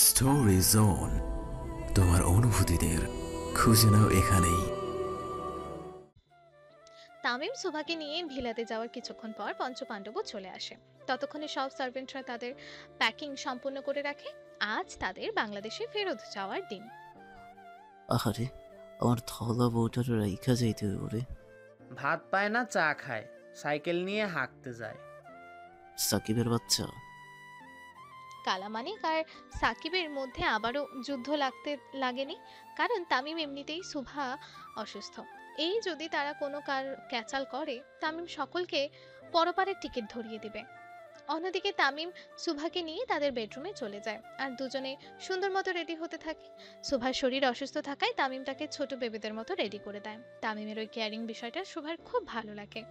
Story zone, তোমার অনুভূতিদের খুঁজে নাও এখানেই। তামিম সুভাকে নিয়ে ভিলাতে যাওয়ার কিছুক্ষণ পর পঞ্চপাণ্ডবও চলে আসে। ততক্ষণে সব সার্ভেন্টরা তাদের প্যাকিং সম্পূর্ণ করে রাখে। আজ তাদের বাংলাদেশে ফেরত যাওয়ার দিন। আহারে, আমার থলা বউটারে রাইখা যাইতে হইব রে। ভাত পায় না, চা খায়, সাইকেল নিয়ে হাঁকতে যায়। সাকিবের বাচ্চা। কালামানিক আর সাকিবের মধ্যে আবারও যুদ্ধ লাগেনি, কারণ তামিম এমনিতেই সুভা অসুস্থ। এই যদি তারা কোনো ক্যাচাল করে, তামিম সকলকে পরপারের টিকিট ধরিয়ে দিবে। অন্যদিকে তামিম সুভাকে নিয়ে তাদের বেডরুমে চলে যায় আর দুজনে সুন্দর মতো রেডি হতে থাকে। সুভার শরীর অসুস্থ থাকায় তামিম তাকে ছোট বেবিদের মতো রেডি করে দেয়। তামিমের ওই কেয়ারিং বিষয়টা সুভার খুব ভালো লাগে।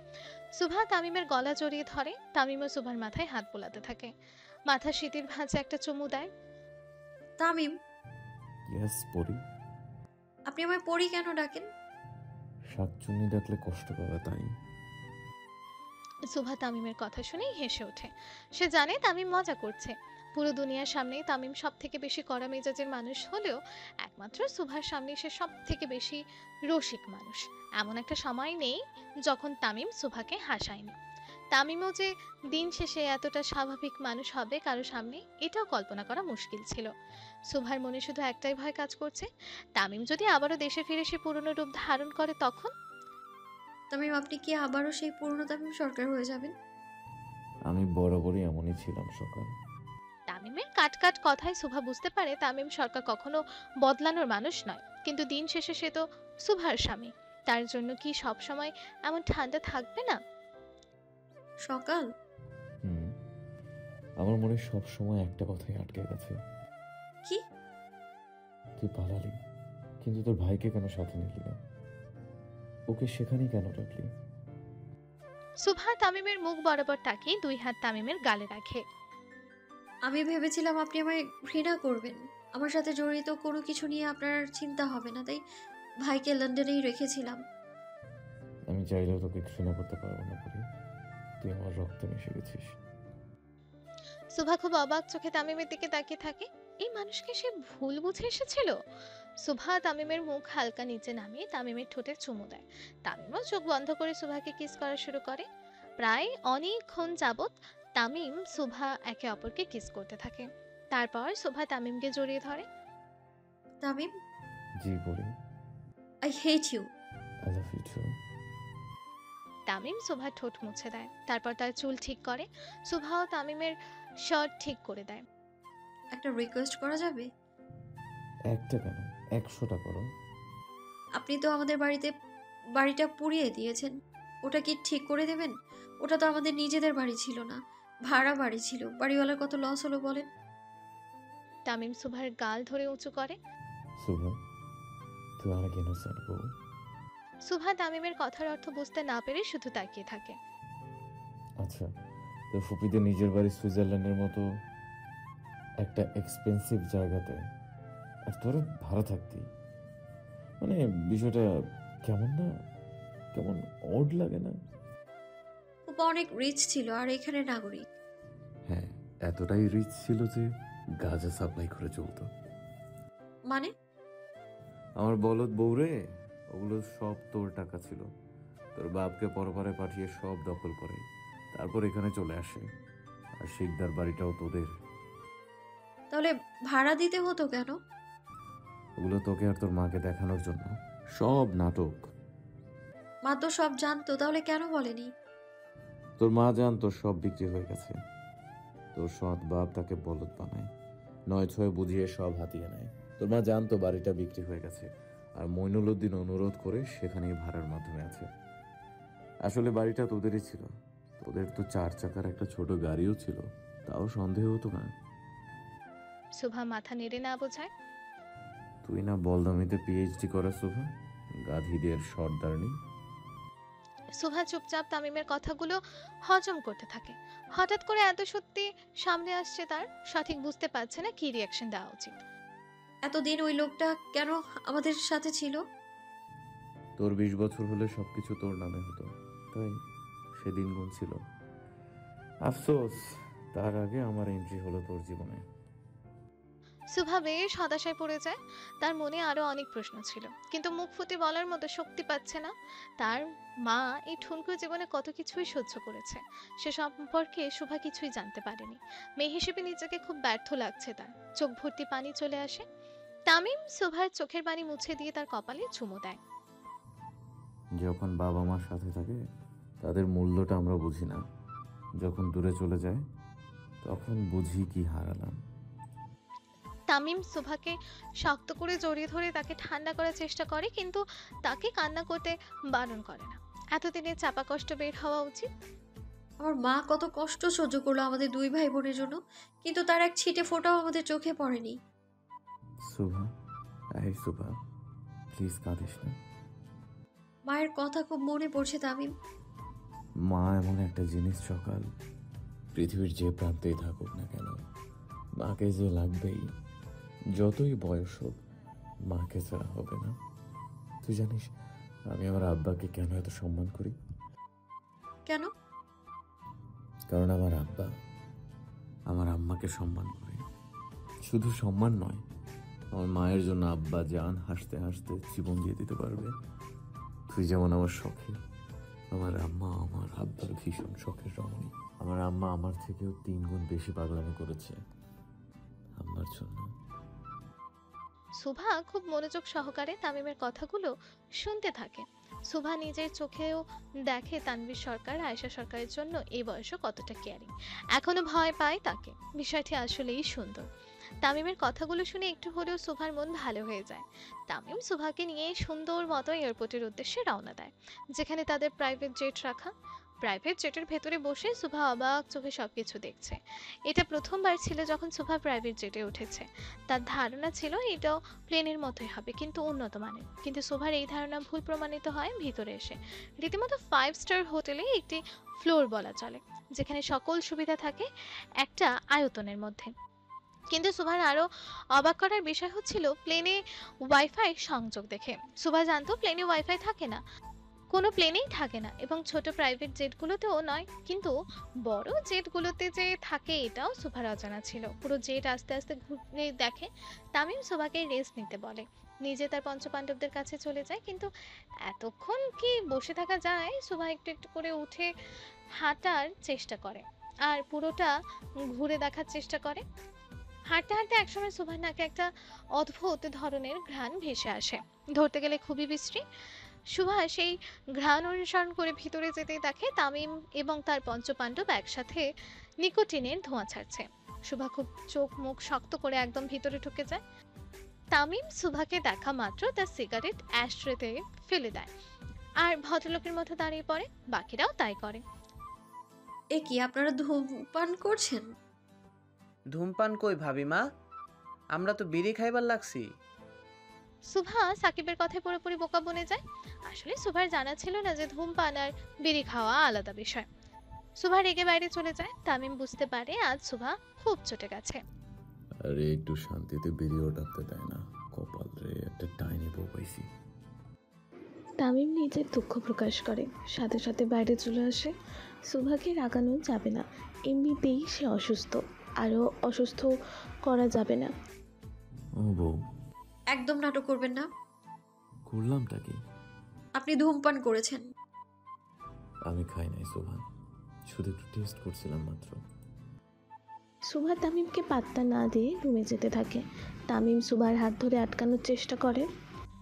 সুভা তামিমের গলা জড়িয়ে ধরে, তামিমও সুভার মাথায় হাত বোলাতে থাকে। মাথা শীতের ভাঁজে একটা চুমু দেয়। তামিম, ইয়েস পড়ি। আপনি আমায় পড়ি কেন ডাকেন? শাকচুন্নি ডাকলে কষ্ট পাবে তাই। সুভা তামিমের কথা শুনেই হেসে ওঠে। সে জানে তামিম মজা করছে। পুরো দুনিয়ার সামনেই তামিম সব থেকে বেশি কড়া মেজাজের মানুষ হলেও একমাত্র সুভার সামনে সে সব থেকে বেশি রসিক মানুষ। এমন একটা সময় নেই যখন তামিম সুভাকে হাসায়নি। তামিমও যে দিন শেষে এতটা স্বাভাবিক মানুষ হবে কারো সামনে, এটাও কল্পনা করা মুশকিল ছিল। সুভার মনে শুধু একটাই ভয় কাজ করছে, তামিম যদি আবারও দেশে ফিরে সে পুরনো রূপ ধারণ করে তখন। তামিম, আপনি কি আবারও সেই পুরনো তামিম সরকার হয়ে যাবেন? আমি বরাবরই এমনই ছিলাম সকাল। তামিমের কাট কাট কথায় সুভা বুঝতে পারে তামিম সরকার কখনো বদলানোর মানুষ নয়, কিন্তু দিন শেষে সে তো সুভার স্বামী। তার জন্য কি সব সময় এমন ঠান্ডা থাকবে না? সকাল, হুম, আমার মনে সব সময় একটা কথাই আটকে গেছে। কি? তুই পালালি, কিন্তু তোর ভাইকে কেন সাথে নিলি না? ওকে সেখানেই কেন রাখলি? সুভা তামিমের মুখ বরাবর তাকিয়ে দুই হাত তামিমের গালে রাখে। আমি ভেবেছিলাম আপনি আমায় ঘৃণা করবেন। আমার সাথে জড়িত কোনো কিছু নিয়ে আপনার আর চিন্তা হবে না, তাই ভাইকে লন্ডনেই রেখেছিলাম। আমি চাইলেও তোকে ঘৃণা করতে পারবো না পরি। তুই আমার রক্তে মিশে গেছিস। সুভা খুব অবাক চোখে তামিমের দিকে তাকিয়ে থাকে। এই মানুষকে সে ভুল বুঝে এসেছিল। সুভা তামিমের মুখ হালকা নিচে নামিয়ে তামিমের ঠোঁটে চুমু দেয়। তামিমও চোখ বন্ধ করে সুভাকে কিস করা শুরু করে। প্রায় অনেকক্ষণ যাবৎ তামিম সুভা একে অপরকে কিস করতে থাকে। তারপর সুভা তামিমকে জড়িয়ে ধরে। তামিম, জি পরি। I hate you. I love you too. Tamim সুভার ঠোঁট মুছে দেয়, তারপর তার চুল ঠিক করে। সুভাও তামিমের শার্ট ঠিক করে দেয়। একটা রিকোয়েস্ট করা যাবে? একটা কেন, 100টা করো। আপনি তো আমাদের বাড়িটা পুড়িয়ে দিয়েছেন, ওটা কি ঠিক করে দেবেন? ওটা তো আমাদের নিজেদের বাড়ি ছিল না, ভাড়া বাড়ি ছিল। বাড়িওয়ালার কত লস হলো বলেন। তামিম সুভার গাল ধরে উঁচু করে। শুভ, তুই আর ইনোসেন্ট বউ। সুভা তামিমের কথার অর্থ বুঝতে না পেরে শুধু তাকিয়ে থাকে। আচ্ছা, তোর ফুপিদের নিজের বাড়ি সুইজারল্যান্ডের মতো একটা এক্সপেন্সিভ জায়গাতে, আর তোর ভাড়া থাকতি, মানে বিষয়টা কেমন না, কেমন অড লাগে না? ওপা অনেক রিচ ছিল আর এখানে নাগরিক। হ্যাঁ, এতটাই রিচ ছিল যে গাঁজা সাপ্লাই করে চলতো। মানে? আমার বলদ বউরে, ওগুলো সব তোর টাকা ছিল। তোর বাপকে পরপারে পাঠিয়ে সব দখল করে, তারপর এখানে চলে আসে। আর শিকদার বাড়িটাও তোদের। তাহলে ভাড়া দিতে হতো কেন? ওগুলো তোকে আর তোর মাকে দেখানোর জন্য, সব নাটক। মা তো সব জানতো, তাহলে কেন বলেনি? তোর মা জানতো সব বিক্রি হয়ে গেছে। তোর সৎ বাপ তাকে বলদ বানায়, 9-6 বুঝিয়ে সব হাতিয়ে নেয়। তোর মা জানতো বাড়িটা বিক্রি হয়ে গেছে, আর মইনুল উদ্দিন অনুরোধ করে সেখানেই ভাড়ার মাধ্যমে আছে। আসলে বাড়িটা তোদেরই ছিল। তোদের তো 4 চাকার একটা ছোট গাড়িও ছিল, তাও সন্দেহ হতো না। সুভা মাথা নেড়ে না বোঝায়। তুই না বলদামিতে পিএইচডি করা শুভা, গাধীদের সর্দারনি। সুভা চুপচাপ তামিমের কথাগুলো হজম করতে থাকে। হঠাৎ করে এত সত্যি সামনে আসছে, তার সঠিক বুঝতে পারছে না কি রিয়াকশন দেওয়া উচিত। এতদিন ওই লোকটা কেন আমাদের সাথে ছিল? তোর 20 বছর হলে সবকিছু তোর নামে হতো, তাই সেদিন গুনছিল। আফসোস, তার আগে আমার এন্ট্রি হলো তোর জীবনে। সুভা বেশ হতাশায় পড়ে যায়। তার মনে আরো অনেক প্রশ্ন ছিল, কিন্তু মুখ ফুটে বলার মতো শক্তি পাচ্ছে না। তার মা এই ঠুনকো জীবনে কত কিছুই সহ্য করেছে, সে সম্পর্কে সুভা কিছুই জানতে পারেনি। মেয়ে হিসেবে নিজেকে খুব ব্যর্থ লাগছে তার। চোখ ভর্তি পানি চলে আসে। তামিম সুভার চোখের পানি মুছে দিয়ে তার কপালে চুমু দেয়। যখন বাবা মার সাথে থাকে তাদের মূল্যটা আমরা বুঝি না, যখন দূরে চলে যায় তখন বুঝি কি হারালাম। তামিম সুভাকে শক্ত করে জড়িয়ে ধরে তাকে ঠান্ডা করার চেষ্টা করে, কিন্তু তাকে কান্না করতে বারণ করে না। এতদিনে চাপা কষ্ট বের হওয়া উচিত। আমার মা কত কষ্ট সহ্য করলো আমাদের দুই ভাই বোনের জন্য, কিন্তু তার এক ছিটে ফোঁটাও আমাদের চোখে পড়েনি। সুভা, এই সুভা, প্লিজ কাঁদিস না। মায়ের কথা খুব মনে পড়ছে তামিম। মা এমন একটা জিনিস সকাল, পৃথিবীর যে প্রান্তেই থাকুক না কেন মাকে যে লাগবেই, যতই বয়স হোক মাকে ছাড়া হবে না। তুই জানিস আমি আমার আব্বাকে কেন এত সম্মান করি? কেন? কারণ আমার আব্বা আমার আম্মাকে সম্মান করে। শুধু সম্মান নয়, আমার মায়ের জন্য আব্বা জান হাসতে হাসতে জীবন দিয়ে দিতে পারবে। তুই যেমন আমার শখের, আমার আম্মা আমার আব্বার ভীষণ শখের রমণী। আমার আম্মা আমার থেকেও 3 গুণ বেশি পাগলামি করেছে আম্মার জন্য। সুভা খুব মনোযোগ সহকারে তামিমের কথাগুলো শুনতে থাকে। সুভা নিজের চোখেও দেখে তানভীর সরকার আয়েশা সরকারের জন্য এই বয়সে কতটা কেয়ারিং। এখনো ভয় পায় তাকে। বিষয়টি আসলেই সুন্দর। তামিমের কথাগুলো শুনে একটু হলেও সুভার মন ভালো হয়ে যায়। তামিম সুভাকে নিয়ে সুন্দর মতো এয়ারপোর্টের উদ্দেশ্যে রওনা দেয়, যেখানে তাদের প্রাইভেট জেট রাখা। প্রাইভেট জেটের ভেতরে বসে সুভা অবাক চোখে সবকিছু দেখছে। এটা প্রথমবার ছিল যখন সুভা প্রাইভেট জেটে উঠেছে। তার ধারণা ছিল এটাও প্লেনের মতোই হবে, কিন্তু উন্নত মানের। কিন্তু সুভার এই ধারণা ভুল প্রমাণিত হয় ভিতরে এসে। রীতিমতো 5 স্টার হোটেলে একটি ফ্লোর বলা চলে, যেখানে সকল সুবিধা থাকে একটা আয়তনের মধ্যে। কিন্তু সুভার আরো অবাক করার বিষয় হচ্ছিল প্লেনে ওয়াইফাই সংযোগ দেখে। সুভা জানতো প্লেনে ওয়াইফাই থাকে না, কোনো প্লেনেই থাকে না, এবং ছোট প্রাইভেট জেটগুলোতেও নয়। কিন্তু বড় জেটগুলোতে যে থাকে এটাও সুভার অজানা ছিল। পুরো জেট আস্তে আস্তে ঘুরে দেখে। তামিম সুভাকে রেস্ট নিতে বলে, নিজে তার পঞ্চপাণ্ডবদের কাছে চলে যায়। কিন্তু এতক্ষণ কি বসে থাকা যায়? সুভা একটু একটু করে উঠে হাঁটার চেষ্টা করে আর পুরোটা ঘুরে দেখার চেষ্টা করে। হাঁটতে হাঁটতে একসময় সুভার নাকে একটা অদ্ভুত ধরনের ঘ্রাণ ভেসে আসে, ধরতে গেলে খুবই বিশ্রী। সুভা সেই ঘ্রাণ অনুসরণ করে ভিতরে যেতেই দেখে তামিম এবং তার পঞ্চপাণ্ডব একসাথে নিকোটিনের ধোঁয়া ছাড়ছে। সুভা খুব চোখ মুখ শক্ত করে একদম ভিতরে ঢুকে যায়। তামিম সুভাকে দেখা মাত্র তার সিগারেট অ্যাশট্রেতে ফেলে দেয় আর ভদ্রলোকের মতো দাঁড়িয়ে পড়ে। বাকিরাও তাই করে। এ কি, আপনারা ধূমপান করছেন? ধূমপান কই ভাবি মা, আমরা তো বিড়ি খাইবার লাগছি। সুভা সাকিবের কথায় পুরোপুরি বোকা বনে যায়। আসলে সুভার জানা ছিল না যে ধূমপান আর বিড়ি খাওয়া আলাদা বিষয়। সুভা রেগে বাইরে চলে যায়। তামিম বুঝতে পারে আজ সুভা খুব চটে গেছে। আরে একটু শান্তিতে বেরিয়েও টানতে দেয় না, কপাল রে, একটা টাইনি বউ পাইছি। তামিম নিজের দুঃখ প্রকাশ করে, সাথে সাথে বাইরে চলে আসে। সুভাকে রাগানো যাবে না, এমনিতেই সে অসুস্থ, আরও অসুস্থ করা যাবে না। ও বউ, একদম নাটক করবেন না। করলামটা কি? আপনি ধূমপান করেছেন। আমি খাই নাই সোহান, শুধু একটু টেস্ট করছিলাম মাত্র। সুভা তামিমকে পাত্তা না দিয়ে রুমে যেতে থাকে। তামিম সুভার হাত ধরে আটকানোর চেষ্টা করে,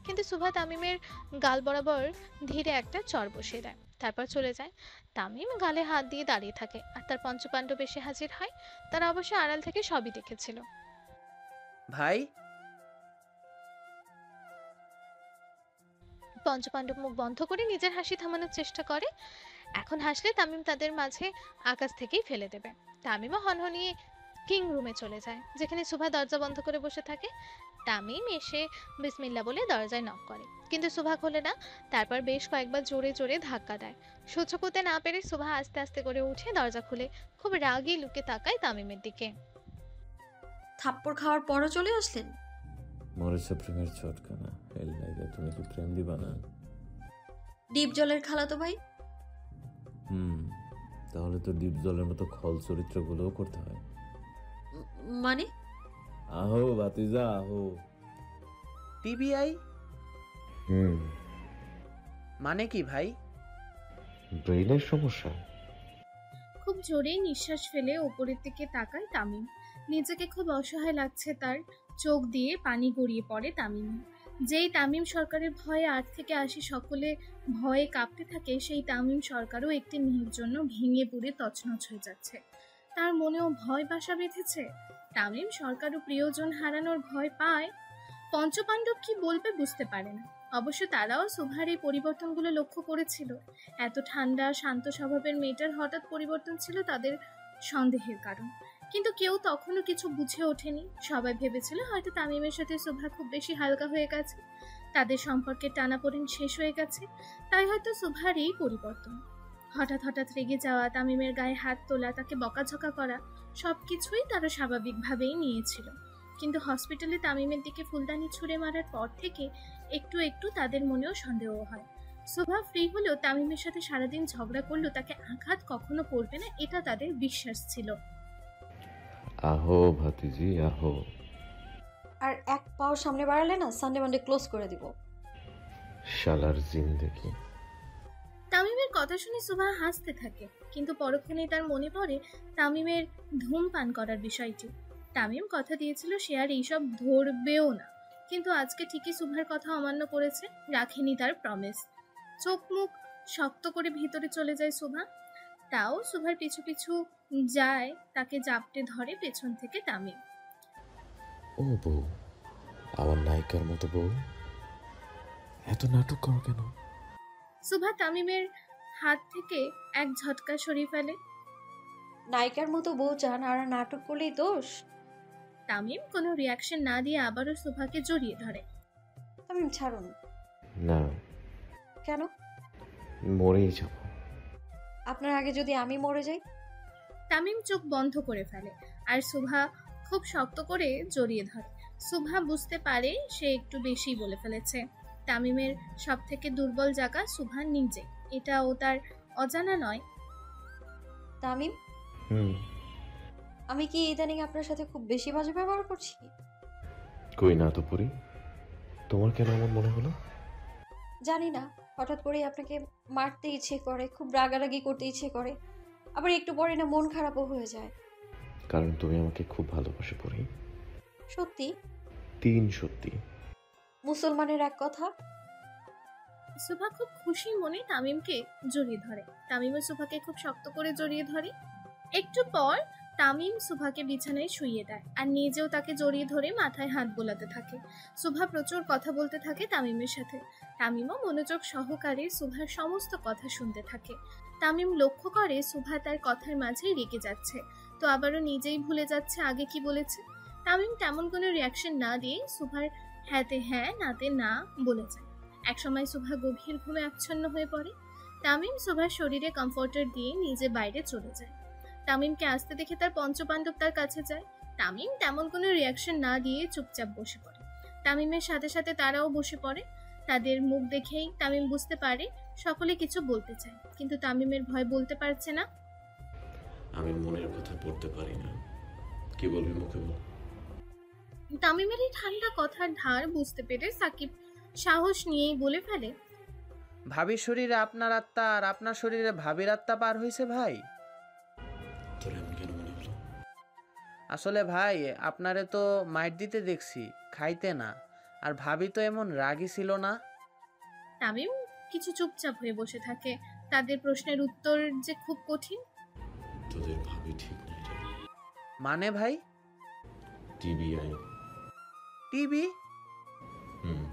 কিন্তু সুভা তামিমের গাল বরাবর ধীরে একটা চর বসিয়ে দেয়, তারপর চলে যায়। তামিম গালে হাত দিয়ে দাঁড়িয়ে থাকে আর তার পঞ্চপাণ্ডব এসে হাজির হয়। তারা অবশ্য আড়াল থেকে সবই দেখেছিল। ভাই, পঞ্চপাণ্ডব মুখ বন্ধ করে নিজের হাসি থামানোর চেষ্টা করে। এখন হাসলে তামিম তাদের মাঝে আকাশ থেকেই ফেলে দেবে। তামিমও হনহনিয়ে কিং রুমে চলে যায়, যেখানে সুভা দরজা বন্ধ করে বসে থাকে। তামিম এসে বিসমিল্লা বলে দরজায় নক করে, কিন্তু সুভা খোলে না। তারপর বেশ কয়েকবার জোরে জোরে ধাক্কা দেয়। সহ্য করতে না পেরে সুভা আস্তে আস্তে করে উঠে দরজা খুলে খুব রাগী লুকে তাকায় তামিমের দিকে। থাপ্পড় খাওয়ার পরও চলে আসলেন? মরেছে প্রেমের চটকানা, এর লাগে তুমি কি প্রেম দিবা না? ডিপ জলের খালাতো ভাই। তাহলে তো ডিপ জলের মতো খল চরিত্রগুলোও করতে হয়। মানে? আহো ভাতিজা আহো। টিবিআই হুম, মানে কি ভাই? ব্রেইনের সমস্যা। খুব জোরেই নিঃশ্বাস ফেলে ওপরের দিকে তাকায় তামিম। নিজেকে খুব অসহায় লাগছে তার। চোখ দিয়ে পানি গড়িয়ে পড়ে তামিম। যেই তামিম সরকারের ভয়ে 8 থেকে 80 সকলে ভয়ে কাঁপতে থাকে, সেই তামিম সরকারও একটি মেয়ের জন্য ভেঙে পুড়ে তছনছ হয়ে যাচ্ছে। তার মনেও ভয় বাসা বেঁধেছে। তামিম সরকারও প্রিয়জন হারানোর ভয় পায়। পঞ্চপাণ্ডব কি বলবে বুঝতে পারে না। অবশ্য তারাও সুভার এই পরিবর্তনগুলো লক্ষ্য করেছিল। এত ঠান্ডা শান্ত স্বভাবের মেয়েটার হঠাৎ পরিবর্তন ছিল তাদের সন্দেহের কারণ। কিন্তু কেউ তখনও কিছু বুঝে ওঠেনি। সবাই ভেবেছিল হয়তো তামিমের সাথে সুভা খুব বেশি হালকা হয়ে গেছে, তাদের সম্পর্কের টানাপোড়েন শেষ হয়ে গেছে, তাই হয়তো সুভার এই পরিবর্তন। হঠাৎ হঠাৎ রেগে যাওয়া, তামিমের গায়ে হাত তোলা, তাকে বকাঝকা করা, সবকিছুই তারা স্বাভাবিকভাবেই নিয়েছিল। কিন্তু হসপিটালে তামিমের দিকে ফুলদানি ছুঁড়ে মারার পর থেকে একটু একটু তাদের মনেও সন্দেহ হয়। সুভা ফ্রি হলেও তামিমের সাথে সারাদিন ঝগড়া করলেও তাকে আঘাত কখনো করবে না, এটা তাদের বিশ্বাস ছিল। আহো ভাতিজি আহো। আর এক পাও সামনে বাড়ালে না সানডে মানডে ক্লোজ করে দিব। শালার জিন্দেগি। তামিমের কথা শুনে সুভা হাসতে থাকে, কিন্তু পরক্ষণেই তার মনে পড়ে তামিমের ধূমপান করার বিষয়টি। তামিম কথা দিয়েছিল সে আর এইসব ধরবেও না, কিন্তু আজকে ঠিকই সুভার কথা অমান্য করেছে, রাখেনি তার প্রমিস। চোখ মুখ শক্ত করে ভিতরে চলে যায় সুভা। তাও সুভার পিছু পিছু যায়, তাকে জাপটে ধরে পেছন থেকে তামিম। ও বউ, আমার নায়িকার মতো বউ, এত নাটক করো কেন? সুভা তামিমের হাত থেকে এক ঝটকা সরিয়ে ফেলে। নায়িকার মতো বউ চান আর নাটক করলেই দোষ? তামিম কোনো রিয়াকশন না দিয়ে আবারও সুভাকে জড়িয়ে ধরে। তামিম ছাড়ুন। না, কেন? মরেই যাব। আপনার আগে যদি আমি মরে যাই? তামিম চোখ বন্ধ করে ফেলে আর সুভা খুব শক্ত করে জড়িয়ে ধরে। সুভা বুঝতে পারে সে একটু বেশি বলে ফেলেছে। তামিমের সব থেকে দুর্বল জায়গা সুভা নিজে, এটা ও তার অজানা নয়। তামিম, হুম, আমি কি ইদানিং আপনার সাথে খুব বেশি বাজে ব্যবহার করছি? কই না তো পড়ি। তোমার কেন এমন মনে হলো? জানি না, হঠাৎ করেই আপনাকে মারতে ইচ্ছে করে, খুব রাগারাগি করতে ইচ্ছে করে, আবার একটু পরে না মন খারাপও হয়ে যায়। কারণ তুমি আমাকে খুব ভালোবাসে পড়ি। সত্যি? 3 সত্যি। মুসলমানের এক কথা। সুভা খুব খুশি মনে তামিমকে জড়িয়ে ধরে। তামিমও সুভাকে খুব শক্ত করে জড়িয়ে ধরে। একটু পর তামিম সুভাকে বিছানায় শুইয়ে দেয় আর নিজেও তাকে জড়িয়ে ধরে মাথায় হাত বোলাতে থাকে। সুভা প্রচুর কথা বলতে থাকে তামিমের সাথে। তামিমও মনোযোগ সহকারে সুভার সমস্ত কথা শুনতে থাকে। তামিম লক্ষ্য করে সুভা তার কথার মাঝেই রেগে যাচ্ছে, তো আবারও নিজেই ভুলে যাচ্ছে আগে কি বলেছে। তামিম তেমন কোনো রিয়াকশন না দিয়ে সুভার হ্যাঁতে হ্যাঁ নাতে না বলে যায়। একসময় সুভা গভীর ঘুমে আচ্ছন্ন হয়ে পড়ে। তামিম সুভার শরীরে কমফোর্টার দিয়ে নিজে বাইরে চলে যায়। তামিমকে আসতে দেখে তার পঞ্চপাণ্ডব তার কাছে যায়। তামিম তেমন কোনো রিয়াকশন না দিয়ে চুপচাপ বসে পড়ে। তামিমের সাথে সাথে তারাও বসে পড়ে। তাদের মুখ দেখেই তামিম বুঝতে পারে সকলে কিছু বলতে চায়, কিন্তু তামিমের ভয় বলতে পারছে না। আমি মনের কথা পড়তে পারি না, কি বলবি মুখে বল। তামিমের এই ঠান্ডা কথার ধার বুঝতে পেরে সাকিব সাহস নিয়েই বলে ফেলে, ভাবির শরীরে আপনার আত্মা আর আপনার শরীরে ভাবির আত্মা পার হয়েছে ভাই। তোর এমন কেন মনে হলো? আসলে ভাই আপনারে তো মাইট দিতে দেখছি, খাইতে না। আর ভাবি তো এমন রাগী ছিল না। তামিম কিছু চুপচাপ হয়ে বসে থাকে। তাদের প্রশ্নের উত্তর যে খুব কঠিন। তোদের ভাবি ঠিক নাই রে। মানে ভাই? টিবিআই। টিবি? হুম।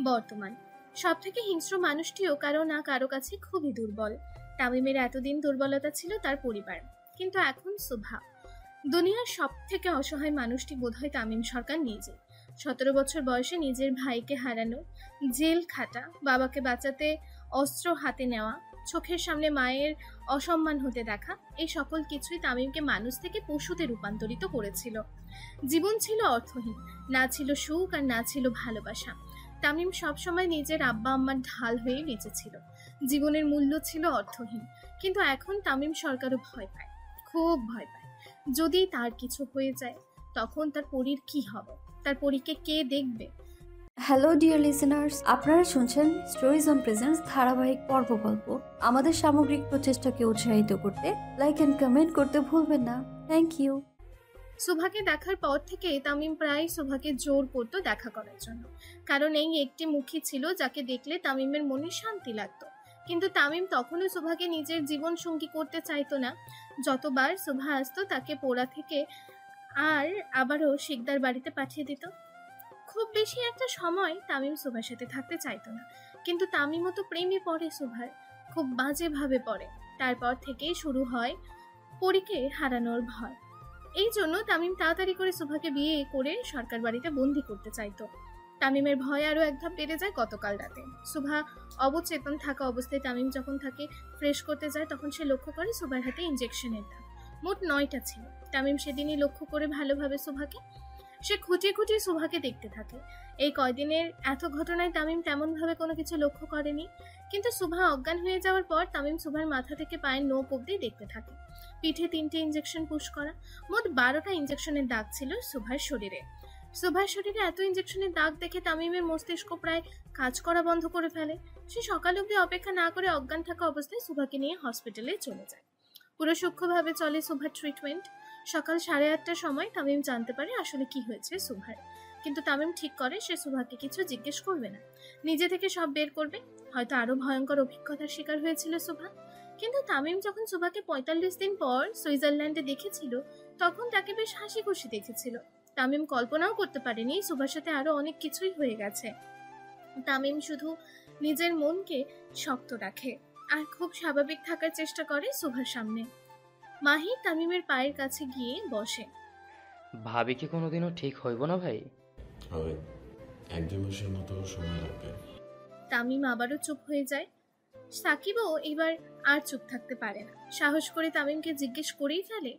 বর্তমান সব থেকে হিংস্র মানুষটিও কারো না কারো কাছে খুবই দুর্বল। তামিমের এতদিন দুর্বলতা ছিল তার পরিবার, কিন্তু এখন সুভা। দুনিয়ার সব থেকে অসহায় মানুষটি বোধহয় তামিম সরকার নিজে। 17 বছর বয়সে নিজের ভাইকে হারানো, জেল খাটা, বাবাকে বাঁচাতে অস্ত্র হাতে নেওয়া, চোখের সামনে মায়ের অসম্মান হতে দেখা, এই সকল কিছুই তামিমকে মানুষ থেকে পশুতে রূপান্তরিত করেছিল। জীবন ছিল অর্থহীন, না ছিল সুখ আর না ছিল ভালোবাসা। তামিম সবসময় নিজের আব্বা আম্মার ঢাল হয়ে বেঁচেছিল। জীবনের মূল্য ছিল অর্থহীন, কিন্তু এখন তামিম সরকারও ভয় পায়, খুব ভয় পায়। যদি তার কিছু হয়ে যায়, তখন তার পরীর কি হবে? তার পরীকে কে দেখবে? হ্যালো ডিয়ার লিসেনার্স, আপনারা শুনছেন স্টোরিজ অন প্রেজেন্স ধারাবাহিক পর্ব গল্প। আমাদের সামগ্রিক প্রচেষ্টাকে উৎসাহিত করতে লাইক অ্যান্ড কমেন্ট করতে ভুলবেন না। Thank you. সুভাকে দেখার পর থেকে তামিম প্রায় সুভাকে জোর করতো দেখা করার জন্য, কারণ এই একটি মুখী ছিল যাকে দেখলে তামিমের মনে শান্তি লাগতো। কিন্তু তামিম তখনও সুভাকে নিজের জীবন সঙ্গী করতে চাইতো না। যতবার সুভা আসতো তাকে পোড়া থেকে আর আবারও শিকদার বাড়িতে পাঠিয়ে দিত। খুব বেশি একটা সময় তামিম সুভার সাথে থাকতে চাইতো না, কিন্তু তামিমও তো প্রেমে পড়ে সুভার, খুব বাজেভাবে পড়ে। তারপর থেকেই শুরু হয় পরীকে হারানোর ভয়। এই জন্য তামিম তাড়াতাড়ি করে সুভাকে বিয়ে করে সরকার বাড়িতে বন্দি করতে চাইতো। তামিমের ভয় আরো এক ধাপ বেড়ে যায় গতকাল রাতে। সুভা অবচেতন থাকা অবস্থায় তামিম যখন তাকে ফ্রেশ করতে যায়, তখন সে লক্ষ্য করে সুভার হাতে ইঞ্জেকশনের দাগ। মোট 9টা ছিল। তামিম সেদিনই লক্ষ্য করে ভালোভাবে সুভাকে। সে খুঁটিয়ে খুঁটিয়ে সুভাকে দেখতে থাকে। এই কয়দিনের এত ঘটনায় তামিম তেমনভাবে কোনো কিছু লক্ষ্য করেনি, কিন্তু সুভা অজ্ঞান হয়ে যাওয়ার পর তামিম সুভার মাথা থেকে পায়ের নোক অব্দি দেখতে থাকে। পিঠে 3টে ইঞ্জেকশন পুশ করা, মোট 12টা ইঞ্জেকশনের দাগ ছিল সুভার শরীরে। সুভার শরীরে এত ইঞ্জেকশনের দাগ দেখে তামিমের মস্তিষ্ক প্রায় কাজ করা বন্ধ করে ফেলে। সে সকাল অবধি অপেক্ষা না করে অজ্ঞান থাকা অবস্থায় সুভাকে নিয়ে হসপিটালে চলে যায়। পুরো সূক্ষ্মভাবে চলে সুভার ট্রিটমেন্ট। সকাল 8:30টার সময় তামিম জানতে পারে আসলে কি হয়েছে সুভার। কিন্তু তামিম ঠিক করে সে সুভাকে কিছু জিজ্ঞেস করবে না, নিজে থেকে সব বের করবে। হয়তো আরো ভয়ঙ্কর অভিজ্ঞতার শিকার হয়েছিল সুভা। কিন্তু তামিম যখন সুভাকে 45 দিন পর সুইজারল্যান্ডে দেখেছিল, তখন তাকে বেশ হাসি খুশি দেখেছিল। তামিম কল্পনাও করতে পারেনি সুভার সাথে আরো অনেক কিছুই হয়ে গেছে। তামিম শুধু নিজের মনকে শক্ত রাখে আর খুব স্বাভাবিক থাকার চেষ্টা করে সুভার সামনে। মাহি তামিমের পায়ের কাছে গিয়ে বসে। ভাবি কি কোনোদিনও ঠিক হইব না ভাই? হবে, 1-2 মাসের মতো সময় লাগবে। তামিম আবারও চুপ হয়ে যায়। সাকিবও এবার আর চুপ থাকতে পারে না, সাহস করে তামিমকে জিজ্ঞেস করেই ফেলে,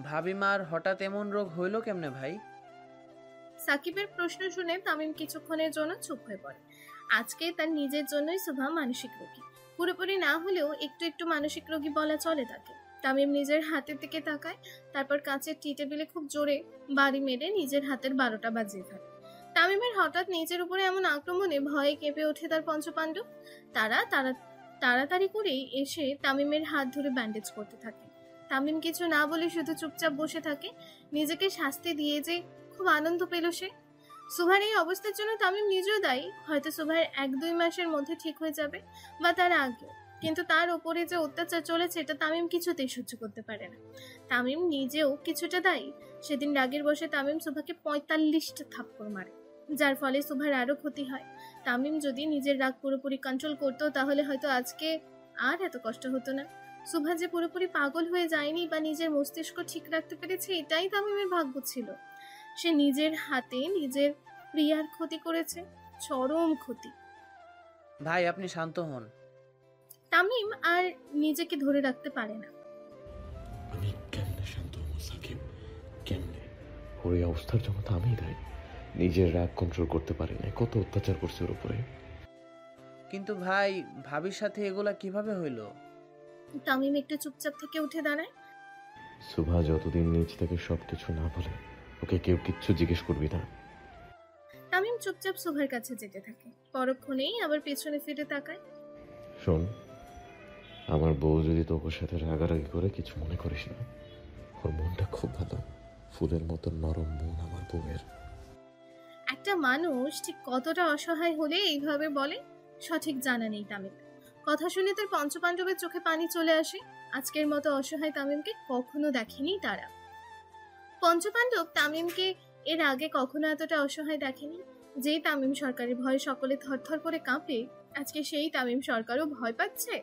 ভাবিমার হঠাৎ এমন রোগ হইল কেমনে ভাই? সাকিবের প্রশ্ন শুনে তামিম কিছুক্ষণের জন্য চুপ হয়ে পড়ে। আজকে তার নিজের জন্যই সুভা মানসিক রোগী, পুরোপুরি না হলেও একটু একটু মানসিক রোগী বলা চলে তাকে। তামিম নিজের হাতের দিকে তাকায়, তারপর কাঁচের টি টেবিলে খুব জোরে বাড়ি মেরে নিজের হাতের 12টা বাজিয়ে ফেলে। তামিমের হঠাৎ নিজের উপরে এমন আক্রমণে ভয়ে কেঁপে ওঠে তার পঞ্চপাণ্ডব। তাড়াতাড়ি করেই এসে তামিমের হাত ধরে ব্যান্ডেজ করতে থাকে। তামিম কিছু না বলে শুধু চুপচাপ বসে থাকে। নিজেকে শাস্তি দিয়ে যে খুব আনন্দ পেল সে। সুভার এই অবস্থার জন্য তামিম নিজেও দায়ী। হয়তো সুভার 1-2 মাসের মধ্যে ঠিক হয়ে যাবে বা তার আগে, কিন্তু তার উপরে যে অত্যাচার চলেছে এটা তামিম কিছুতেই সহ্য করতে পারে না। তামিম নিজেও কিছুটা দায়ী। সেদিন রাগের বসে তামিম সুভাকে 45টা থাপ্পড় মারে, যার ফলে সুভার আরো ক্ষতি হয়। তামিম যদি নিজের রাগ পুরোপুরি কন্ট্রোল করতো তাহলে হয়তো আজকে আর এত কষ্ট হতো না। সুভা যে পুরোপুরি পাগল হয়ে যায়নি বা নিজের মস্তিষ্ক ঠিক রাখতে পেরেছে, এটাই তামিমের ভাগ্য ছিল। সে নিজের হাতে নিজের প্রিয়ার ক্ষতি করেছে, চরম ক্ষতি। ভাই আপনি শান্ত হন। তামিম আর নিজেকে ধরে রাখতে পারে না। আমি কেমনে শান্ত হবো সাকিব, কেমনে? ওর এই অবস্থার জন্য তো আমিই দায়ী। নিজের রাগ কন্ট্রোল করতে পারি না, কত অত্যাচার করছে ওর উপরে। কিন্তু ভাই, ভাবির সাথে এগুলা কিভাবে হইল? তামিম একটু চুপচাপ থেকে উঠে দাঁড়ায়। সুভা যতদিন নিজ থেকে সবকিছু না বলে, ওকে কেউ কিচ্ছু জিজ্ঞেস করবি না। তামিম চুপচাপ সুভার কাছে যেতে থাকে। পরক্ষণেই আবার পেছনে ফিরে তাকায়। শোন, আমার বউ যদি তোর সাথে রাগারাগি করে কিছু মনে করিস না। ওর মনটা খুব ভালো, ফুলের মতো নরম মন আমার বউয়ের। একটা মানুষ ঠিক কতটা অসহায় হলে এইভাবে বলে সঠিক জানা নেই তামিম। কথা শুনে তার পঞ্চপাণ্ডবের চোখে পানি চলে আসে। আজকের মতো অসহায় তামিমকে কখনো দেখেনি তারা। পঞ্চপাণ্ডব তামিমকে এর আগে কখনো এতটা অসহায় দেখেনি। যেই তামিম সরকারের ভয়ে সকলে থরথর করে কাঁপে, আজকে সেই তামিম সরকারও ভয় পাচ্ছে।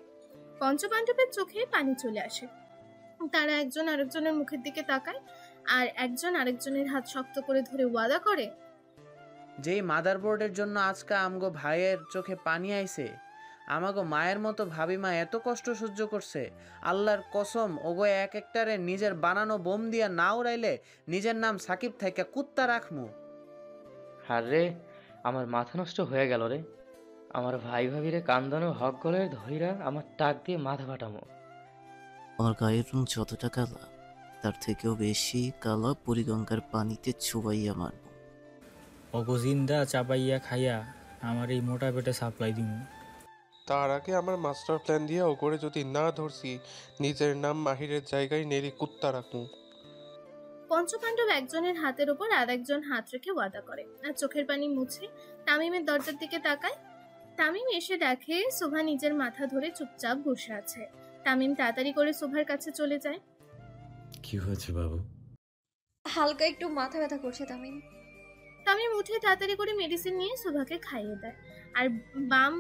পঞ্চপাণ্ডবের চোখে পানি চলে আসে। তারা একজন আরেকজনের মুখের দিকে তাকায় আর একজন আরেকজনের হাত শক্ত করে ধরে ওয়াদা করে, যেই মাদারবোর্ডের জন্য আজকে আমগো ভাইয়ের চোখে পানি আইছে, আমাগো মায়ের মতো ভাবিমা এত কষ্ট সহ্য করছে, আল্লাহর কসম ওগো এক একটারে নিজের বানানো বোম দিয়া না উড়াইলে নিজের নাম সাকিব থাইকা কুত্তা রাখমু। আর রে, আমার মাথা নষ্ট হয়ে গেল রে। আমার ভাই ভাবিরে কান্দানো হক গলে ধইরা আমার টাক দিয়ে মাথা ফাটামো। আমার গায়ের রং যতটা কালা, তার থেকেও বেশি কালা বুড়িগঙ্গার পানিতে চুবাইয়া মারব। অগজিন্দা চাপাইয়া খাইয়া আমার এই মোটা পেটে সাপ্লাই দিমু। তার আগে আমার মাস্টার প্ল্যান দিয়ে ও করে যদি না ধরছি, নিজের নাম মাহিরের জায়গায় নেড়ি কুত্তা রাখুন। পঞ্চপাণ্ডব একজনের হাতের ওপর আর একজন হাত রেখে ওয়াদা করে আর চোখের পানি মুছে তামিমের দরজার দিকে তাকায়। তামিম এসে দেখে শোভা নিজের মাথা ধরে চুপচাপ বসে আছে। তামিম তাড়াতাড়ি করে শোভার কাছে চলে যায়। কি হয়েছে বাবু? হালকা একটু মাথা ব্যথা করছে তামিম। তামিম উঠে তাড়াতাড়ি করে মেডিসিন নিয়ে শোভাকে খাইয়ে দেয় আর বাম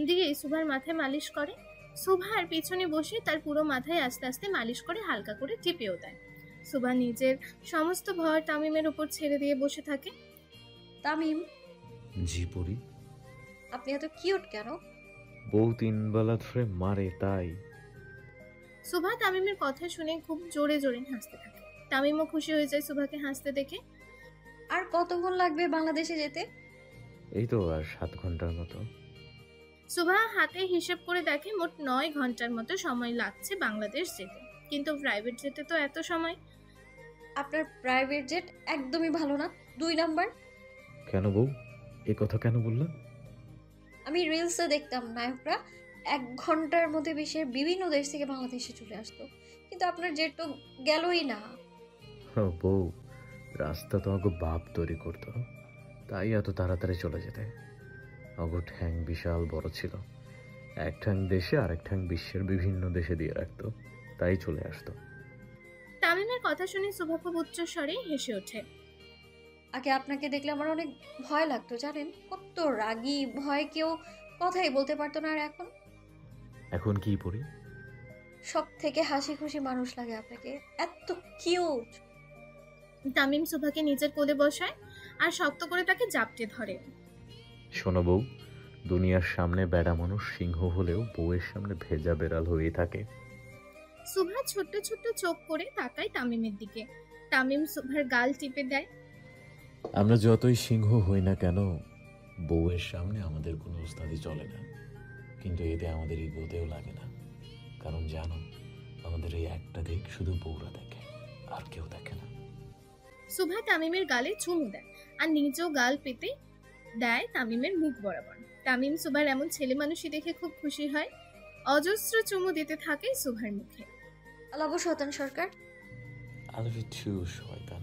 দিয়ে শোভার মাথায় মালিশ করে। শোভার পিছনে বসে তার পুরো মাথায় আস্তে আস্তে মালিশ করে হালকা করে টিপেও দেয়। শোভা নিজের সমস্ত ভর তামিমের উপর ছেড়ে দিয়ে বসে থাকে। তামিম, জি পড়ি। আপনি এত কিউট কেন? বউ 3 বেলা ধরে মারে তাই। শোভা তামিমের কথা শুনে খুব জোরে জোরে হাসতে থাকে। তামিমও খুশি হয়ে যায় শোভাকে হাসতে দেখে। আর কতক্ষণ লাগবে বাংলাদেশে যেতে? এই তো আর 7 ঘন্টার মতো। শোভা হাতে হিসেব করে দেখে মোট 9 ঘন্টার মতো সময় লাগছে বাংলাদেশ যেতে, কিন্তু প্রাইভেট জেটে তো এত সময়। আপনার প্রাইভেট জেট একদমই ভালো না, 2 নাম্বার। কেন বউ, এ কথা কেন বললা? আমি রিলসে দেখতাম নায়করা 1 ঘন্টার মধ্যে বিশ্বের বিভিন্ন দেশ থেকে বাংলাদেশে চলে আসতো, কিন্তু আপনার জেট তো গেলই না। বউ, রাস্তা তো আগে বাপ তৈরি করতো, তাই এত তাড়াতাড়ি চলে যেতে। আগো ঠ্যাং বিশাল বড় ছিল, এক ঠ্যাং দেশে আর এক ঠ্যাং বিশ্বের বিভিন্ন দেশে দিয়ে রাখতো, তাই চলে আসতো। তামিমের কথা শুনে শোভা খুব উচ্চ স্বরে হেসে ওঠে। আগে আপনাকে দেখলে আমার অনেক ভয় লাগতো, জানেন? কত রাগী, ভয় কেউ কথাই বলতে পারতো না। আর এখন কি পড়ি? সব থেকে হাসি খুশি মানুষ লাগে আপনাকে, এত কিউট। তামিম শোভাকে নিজের কোলে বসায় আর শক্ত করে তাকে জাপটে ধরে। শোনো বউ, দুনিয়ার সামনে বেড়া মানুষ সিংহ হলেও বউয়ের সামনে ভেজা বেড়াল হয়ে থাকে। শোভা ছোট্ট ছোট্ট চোখ করে তাকায় তামিমের দিকে। তামিম শোভার গাল টিপে দেয়। আমরা যতই সিংহ হই না কেন, বউয়ের সামনে আমাদের কোনো ওস্তাদি চলে না, কিন্তু এতে আমাদের ইগোতেও লাগে না। কারণ জানো, আমাদের এই একটা দিক শুধু বউরা দেখে, আর কেউ দেখে না। শোভা তামিমের গালে চুমু দেয় আর নিজেও গাল পেতে দেয় তামিমের মুখ বরাবর। তামিম শোভার এমন ছেলে মানুষই দেখে খুব খুশি হয়। অজস্র চুমু দিতে থাকে শোভার মুখে। আলাবো শয়তান সরকার। I love you too, শয়তান।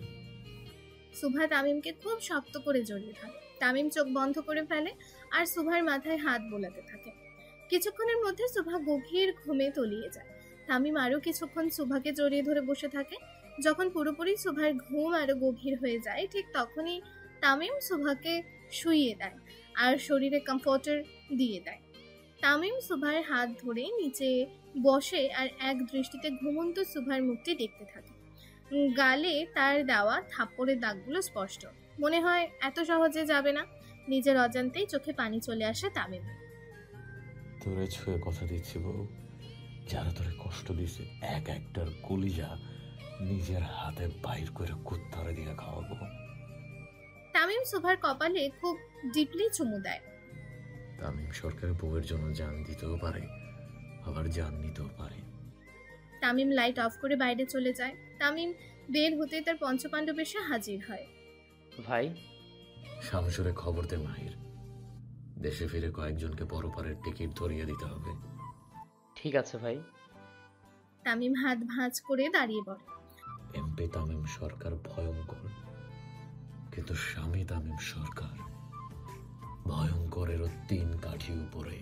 শোভা তামিমকে খুব শক্ত করে জড়িয়ে ধরে। তামিম চোখ বন্ধ করে ফেলে আর শোভার মাথায় হাত বোলাতে থাকে। কিছুক্ষণের মধ্যে শোভা গভীর ঘুমে তলিয়ে যায়। তামিম আরো কিছুক্ষণ শোভাকে জড়িয়ে ধরে বসে থাকে। যখন পুরোপুরি শোভার ঘুম আরো গভীর হয়ে যায়, ঠিক তখনই তামিম শোভাকে শুইয়ে দেয় আর শরীরে কমফোর্টার দিয়ে দেয়। তামিম শোভার হাত ধরে নিচে বসে আর এক দৃষ্টিতে ঘুমন্ত শোভার মুখটি দেখতে থাকে। গালে তার দেওয়া থাপ্পড়ের দাগগুলো স্পষ্ট। মনে হয় এত সহজে যাবে না। নিজের অজান্তেই চোখে পানি চলে আসে তামিম। তোরে ছুঁয়ে কথা দিচ্ছি বউ, যারা তোরে কষ্ট দিছে এক একটার কলিজা নিজের হাতে বাইর করে কুত্তারে দিয়ে খাওয়াবো। তামিম শোভার কপালে খুব ডিপলি চুমু দেয়। তামিম সরকারের বউয়ের জন্য জান দিতেও পারে, আবার জান নিতেও পারে। তামিম লাইট অফ করে বাইরে চলে যায়। তামিম বের হতে তার পঞ্চপাণ্ডব এসে হাজির হয়। ভাই, শামসুরে খবর দে মাহির, দেশে ফিরে কয়েকজনকে পরপারের টিকিট ধরিয়ে দিতে হবে। ঠিক আছে ভাই। তামিম হাত ভাঁজ করে দাঁড়িয়ে পড়ে। এমপি তামিম সরকার ভয়ঙ্কর, কিন্তু স্বামী তামিম সরকার ভয়ঙ্করেরও 3 কাঠি উপরে।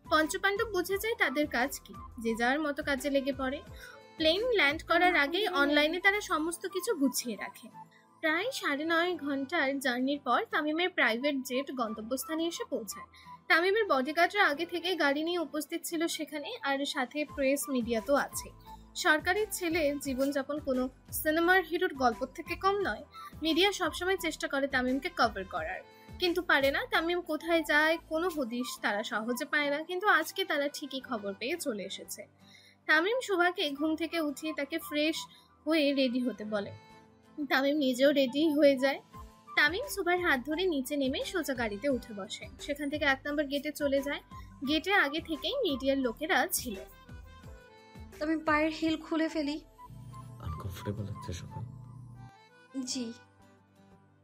পঞ্চপাণ্ডব বুঝে যায় তাদের কাজ কি। যে যার মতো কাজে লেগে পড়ে। প্লেন ল্যান্ড করার আগে অনলাইনে তারা সমস্ত কিছু গুছিয়ে রাখে। প্রায় 9.5 ঘন্টার জার্নির পর তামিমের প্রাইভেট জেট গন্তব্যস্থানে এসে পৌঁছায়। তামিমের বডিগার্ডরা আগে থেকে গাড়ি নিয়ে উপস্থিত ছিল সেখানে, আর সাথে প্রেস মিডিয়া তো আছে। সরকারের ছেলে জীবনযাপন কোনো সিনেমার হিরোর গল্প থেকে কম নয়। মিডিয়া সবসময় চেষ্টা করে তামিমকে কভার করার, কিন্তু পারে না। তামিম কোথায় যায় কোনো হদিশ তারা সহজে পায় না, কিন্তু আজকে তারা ঠিকই খবর পেয়ে চলে এসেছে। তামিম শোভাকে ঘুম থেকে উঠিয়ে তাকে ফ্রেশ হয়ে রেডি হতে বলে। তামিম নিজেও রেডি হয়ে যায়। তামিম শোভার হাত ধরে নিচে নেমে সোজা গাড়িতে উঠে বসে। সেখান থেকে 1 নম্বর গেটে চলে যায়। গেটে আগে থেকেই মিডিয়ার লোকেরা ছিল। আমি পায়ের হিল খুলে ফেলি। কমফোর্টেবল হচ্ছে সকাল? জি।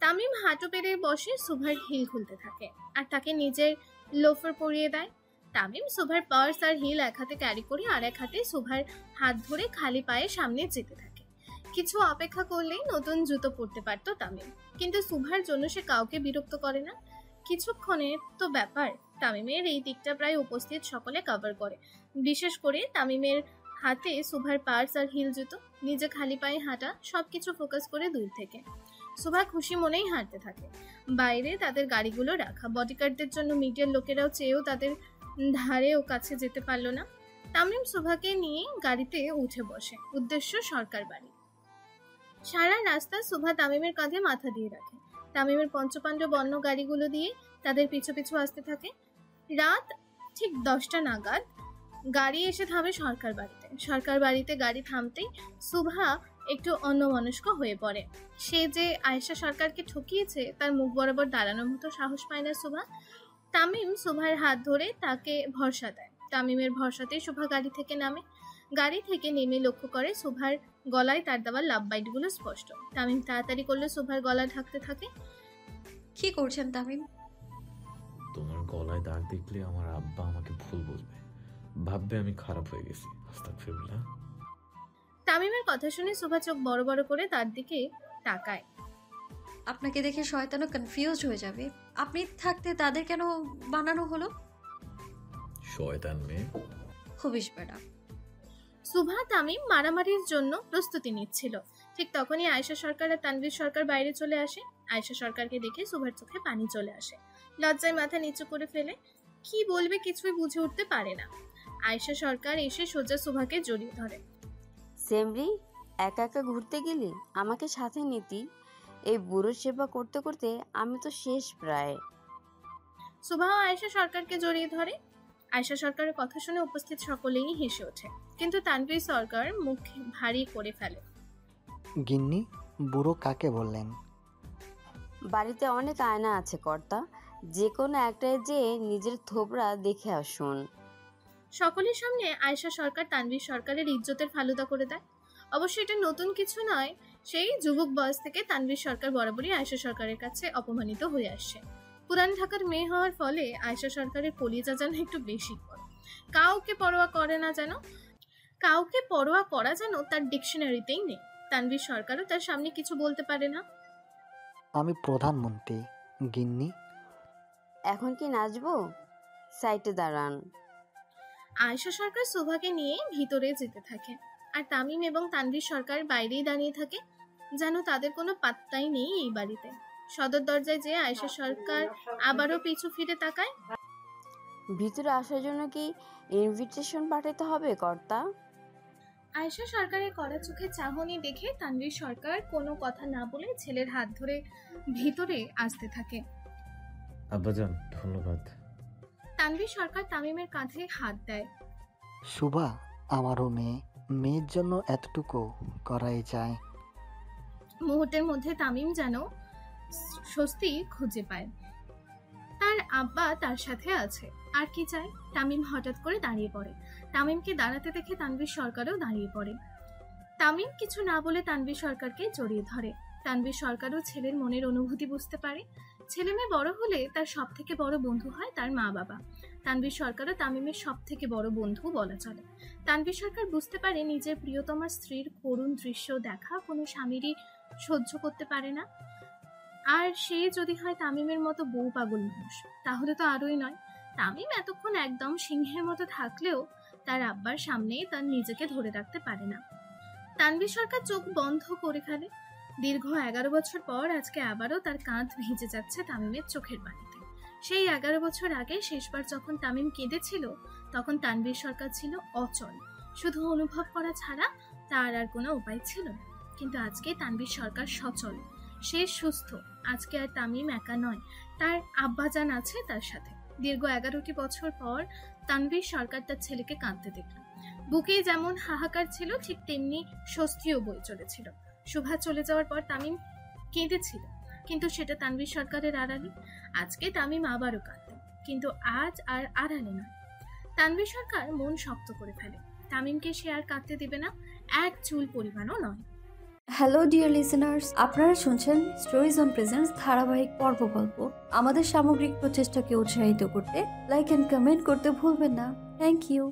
তামিম হাঁটু পেরে বসে সুভার হিল খুলতে থাকে আর তাকে নিজের লোফার পরিয়ে দেয়। তামিম সুভার পার্স আর হিল এক হাতে ক্যারি করে আর এক হাতে সুভার হাত ধরে খালি পায়ে সামনে যেতে থাকে। কিছু অপেক্ষা করলেই নতুন জুতো পরতে পারতো তামিম, কিন্তু সুভার জন্য সে কাউকে বিরক্ত করে না। কিছুক্ষণের তো ব্যাপার। তামিমের এই দিকটা প্রায় উপস্থিত সকলে কভার করে, বিশেষ করে তামিমের হাতে সুভার পার্স আর হিল জুতো, নিজে খালি পায়ে হাঁটা, সবকিছু ফোকাস করে দূর থেকে সুভা খুশি মনেই হাঁটতে থাকে। বাইরে তাদের গাড়িগুলো রাখা, বডিগার্ডদের জন্য মিডিয়ার লোকেরাও চেয়েও তাদের ধারে ও কাছে যেতে পারলো না। তামিম সুভাকে নিয়ে গাড়িতে উঠে বসে, উদ্দেশ্য সরকার বাড়ি। সারা রাস্তা সুভা তামিমের কাঁধে মাথা দিয়ে রাখে। তামিমের পঞ্চপাণ্ডব বন্য গাড়িগুলো দিয়ে তাদের পিছু পিছু আসতে থাকে। রাত ঠিক 10টা নাগাদ গাড়ি এসে থামে সরকার বাড়িতে। সরকার বাড়িতে গাড়ি থামতেই সুভা একটু অন্যমনস্ক হয়ে পড়ে। সে যে আয়েশা সরকারকে ঠকিয়েছে তার মুখ বরাবর দাঁড়ানোর মতো সাহস পায় না সুভা। তামিম সুভার হাত ধরে তাকে ভরসা দেয়। তামিমের ভরসাতেই সুভা গাড়ি থেকে নামে। গাড়ি থেকে নেমে লক্ষ্য করে সুভার গলায় তার দেওয়া লাভ বাইটগুলো স্পষ্ট। তামিম তাড়াতাড়ি করলে সুভার গলা ঢাকতে থাকে। কি করছেন তামিম? তোমার গলায় দাগ দেখলে আমার আব্বা আমাকে ভুল বলবে, ভাববে আমি খারাপ হয়ে গেছি। আস্তাগফিরুল্লাহ। তামিমের কথা শুনে সুভা চোখ বড় বড় করে তার দিকে তাকায়। আপনাকে দেখে শয়তানও কনফিউজড হয়ে যাবে। আপনি থাকতে তাদের কেন বানানো হলো? শয়তান মেয়ে। খুবিস বেড়া। সুভা তামিম মারামারির জন্য প্রস্তুতি নিচ্ছিল। ঠিক তখনই আয়েশা সরকার আর তানভীর সরকার বাইরে চলে আসে। আয়েশা সরকারকে দেখে সুভার চোখে পানি চলে আসে। লজ্জায় মাথা নিচু করে ফেলে। কি বলবে কিছুই বুঝে উঠতে পারে না। আয়েশা সরকার এসে সোজা সুভাকে জড়িয়ে ধরে। সেমরি, একা একা ঘুরতে গেলি, আমাকে সাথে নিতি। এই বুড়োর সেবা করতে করতে আমি তো শেষ প্রায়। সুভা আয়েশা সরকারকে জড়িয়ে ধরে। আয়েশা সরকারের কথা শুনে উপস্থিত সকলেই হেসে ওঠে, কিন্তু তানভীর সরকার মুখ ভারী করে ফেলে। গিন্নি, বুড়ো কাকে বললেন? বাড়িতে অনেক আয়না আছে কর্তা, যে কোনো একটায় যে নিজের থোবরা দেখে আসুন। সকলের সামনে আয়েশা সরকার তানভীর সরকারের ইজ্জতের ফালুদা করে দেয়। অবশ্য এটা নতুন কিছু নয়, সেই যুবক বয়স থেকে তানভীর সরকার বরাবরই আয়েশা সরকারের কাছে অপমানিত হয়ে আসছে। পুরান ঢাকার মেয়ে হওয়ার ফলে আয়েশা সরকারের কলিজা যেন একটু বেশি পড়ে। কাউকে পরোয়া করা যেন তার ডিকশনারিতেই নেই। তানভীর সরকারও তার সামনে কিছু বলতে পারে না। আমি প্রধানমন্ত্রী, গিন্নি। এখন কি নাচবো? সাইটে দাঁড়ান। আয়েশা সরকার সুভাকে নিয়ে ভিতরে যেতে থাকে, আর তামিম এবং তানভীর সরকার বাইরেই দাঁড়িয়ে থাকে, যেন তাদের কোনো পাত্তাই নেই এই বাড়িতে। সদর দরজায় যে আয়েশা সরকার আবারও পিছু ফিরে তাকায়। ভিতরে আসার জন্য কি ইনভিটেশন পাঠাতে হবে কর্তা? আয়েশা সরকারের কড়া চোখে চাহনি দেখে তানভীর সরকার কোনো কথা না বলে ছেলের হাত ধরে ভিতরে আসতে থাকে। আব্বাজান, ধন্যবাদ। তানভীর সরকার তামিমের কাঁধে হাত দেয়। শুভা আমারও মেয়ে, মেয়ের জন্য এতটুকু করাই যায়। মুহূর্তের মধ্যে তামিম যেন স্বস্তি খুঁজে পায়। তার আব্বা তার সাথে আছে, আর কি চায়? তামিম হঠাৎ করে দাঁড়িয়ে পড়ে। তামিমকে দাঁড়াতে দেখে তানভীর সরকারও দাঁড়িয়ে পড়ে। তামিম কিছু না বলে তানভীর সরকারকে জড়িয়ে ধরে। তানভীর সরকারও ছেলের মনের অনুভূতি বুঝতে পারে। ছেলে মেয়ে বড় হলে তার সব থেকে বড় বন্ধু হয় তার মা বাবা। তানভীর সরকারও তামিমের সব থেকে বড় বন্ধু বলা চলে। তানভীর সরকার বুঝতে পারে নিজের প্রিয়তমা স্ত্রীর করুণ দৃশ্য দেখা কোনো স্বামীরই সহ্য করতে পারে না। আর সে যদি হয় তামিমের মতো বউ পাগল মানুষ, তাহলে তো আরোই নয়। তামিম এতক্ষণ একদম সিংহের মতো থাকলেও তার আব্বার সামনে তার নিজেকে ধরে রাখতে পারে না। তানভীর সরকার চোখ বন্ধ করে ফেলে। দীর্ঘ 11 বছর পর আজকে আবারও তার কাঁধ ভিজে যাচ্ছে তামিমের চোখের পানিতে। সেই 11 বছর আগে শেষবার যখন তামিম কেঁদেছিল, তখন তানভীর সরকার ছিল অচল, শুধু অনুভব করা ছাড়া তার আর কোনো উপায় ছিল না। কিন্তু আজকে তানভীর সরকার সচল, সে সুস্থ। আজকে আর তামিম একা নয়, তার আব্বাজান আছে তার সাথে। দীর্ঘ 11টি বছর পর তানভীর সরকার তার ছেলেকে কাঁদতে দেখল। বুকে যেমন হাহাকার ছিল, ঠিক তেমনি স্বস্তিও বয়ে চলেছিল। শুভা চলে যাওয়ার পর তামিম কেঁদেছিল, কিন্তু সেটা তানভীর সরকারের আড়ালে। আজকে তামিম আবারও কাঁদত, কিন্তু আজ আর আড়ালে নয়। তানভীর সরকার মন শক্ত করে ফেলে। তামিমকে সে আর কাঁদতে দেবে না, এক চুল পরিমাণও নয়। হ্যালো ডিয়ার লিসেনার্স, আপনারা শুনছেন স্টোরিজ অন প্রেজেন্স ধারাবাহিক পর্ব গল্প। আমাদের সামগ্রিক প্রচেষ্টাকে উৎসাহিত করতে লাইক এন্ড কমেন্ট করতে ভুলবেন না। Thank you.